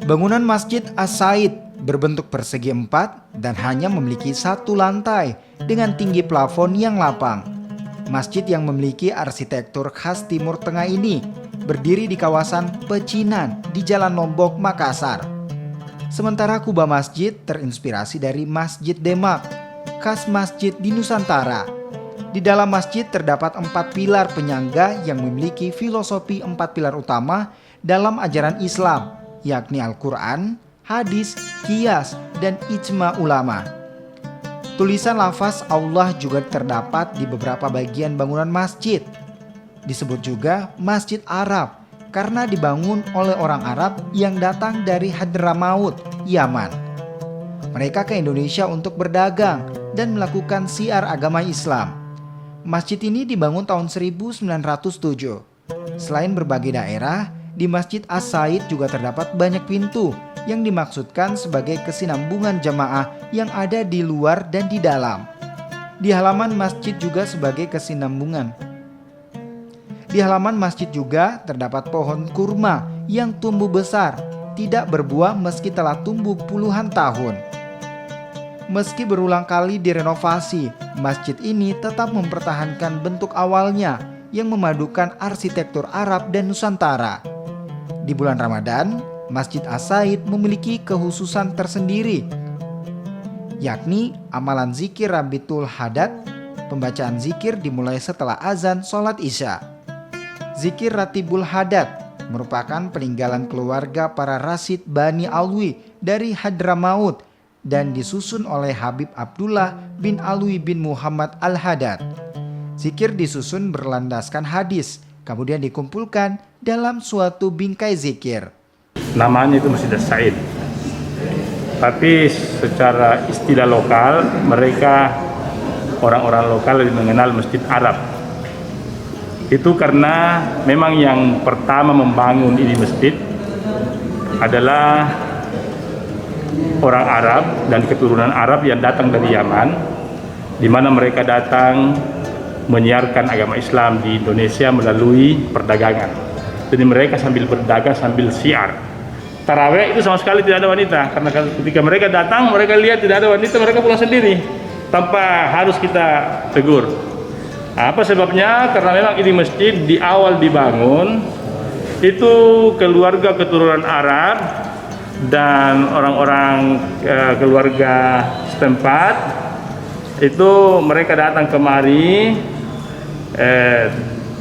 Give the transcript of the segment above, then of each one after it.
Bangunan Masjid As-Said berbentuk persegi 4 dan hanya memiliki satu lantai dengan tinggi plafon yang lapang. Masjid yang memiliki arsitektur khas Timur Tengah ini berdiri di kawasan Pecinan di Jalan Lombok, Makassar. Sementara kubah masjid terinspirasi dari Masjid Demak, khas masjid di Nusantara. Di dalam masjid terdapat 4 pilar penyangga yang memiliki filosofi 4 pilar utama dalam ajaran Islam, yakni Al-Quran, hadis, qiyas, dan ijma ulama. Tulisan lafaz Allah juga terdapat di beberapa bagian bangunan masjid. Disebut juga Masjid Arab karena dibangun oleh orang Arab yang datang dari Hadramaut, Yaman. Mereka ke Indonesia untuk berdagang dan melakukan syiar agama Islam. Masjid ini dibangun tahun 1907. Selain berbagai daerah, di Masjid As-Said juga terdapat banyak pintu yang dimaksudkan sebagai kesinambungan jamaah yang ada di luar dan di dalam. Di halaman masjid juga sebagai kesinambungan. Di halaman masjid juga terdapat pohon kurma yang tumbuh besar, tidak berbuah meski telah tumbuh puluhan tahun. Meski berulang kali direnovasi, masjid ini tetap mempertahankan bentuk awalnya yang memadukan arsitektur Arab dan Nusantara. Di bulan Ramadan, Masjid As-Said memiliki kekhususan tersendiri, yakni amalan zikir Rabitul Hadat. Pembacaan zikir dimulai setelah azan sholat isya. Zikir Ratibul Hadat merupakan peninggalan keluarga para Rasyid Bani Alwi dari Hadramaut dan disusun oleh Habib Abdullah bin Alwi bin Muhammad Al-Haddad. Zikir disusun berlandaskan hadis, kemudian dikumpulkan dalam suatu bingkai zikir. Namanya itu Masjid As-Said, tapi secara istilah lokal mereka orang-orang lokal lebih mengenal Masjid Arab. Itu karena memang yang pertama membangun ini masjid adalah orang Arab dan keturunan Arab yang datang dari Yaman, di mana mereka datang menyiarkan agama Islam di Indonesia melalui perdagangan. Jadi mereka sambil berdagang sambil syiar. Tarawih itu sama sekali tidak ada wanita, karena ketika mereka datang, mereka lihat tidak ada wanita, mereka pulang sendiri tanpa harus kita tegur. Apa sebabnya? Karena memang ini masjid di awal dibangun itu keluarga keturunan Arab dan orang-orang keluarga setempat itu mereka datang kemari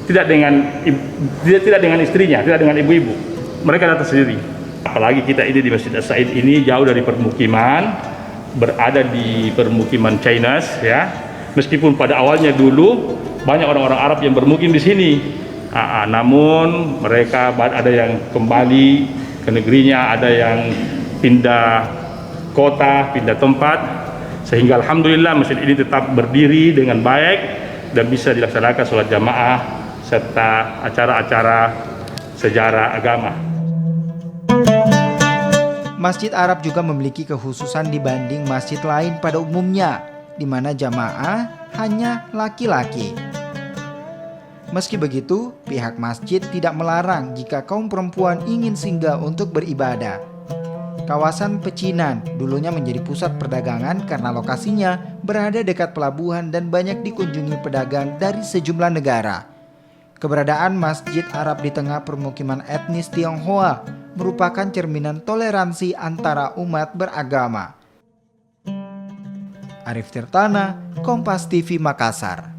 tidak dengan istrinya, tidak dengan ibu-ibu, mereka datang sendiri. Apalagi kita ini di Masjid As-Said ini jauh dari permukiman, berada di permukiman Chinese ya. Meskipun pada awalnya dulu banyak orang-orang Arab yang bermukim di sini, namun mereka ada yang kembali ke negerinya, ada yang pindah kota, pindah tempat, sehingga alhamdulillah masjid ini tetap berdiri dengan baik dan bisa dilaksanakan sholat jamaah serta acara-acara sejarah agama. Masjid Arab juga memiliki kekhususan dibanding masjid lain pada umumnya, di mana jamaah hanya laki-laki. Meski begitu, pihak masjid tidak melarang jika kaum perempuan ingin singgah untuk beribadah. Kawasan Pecinan dulunya menjadi pusat perdagangan karena lokasinya berada dekat pelabuhan dan banyak dikunjungi pedagang dari sejumlah negara. Keberadaan Masjid Arab di tengah permukiman etnis Tionghoa merupakan cerminan toleransi antara umat beragama. Arif Tirtana, Kompas TV Makassar.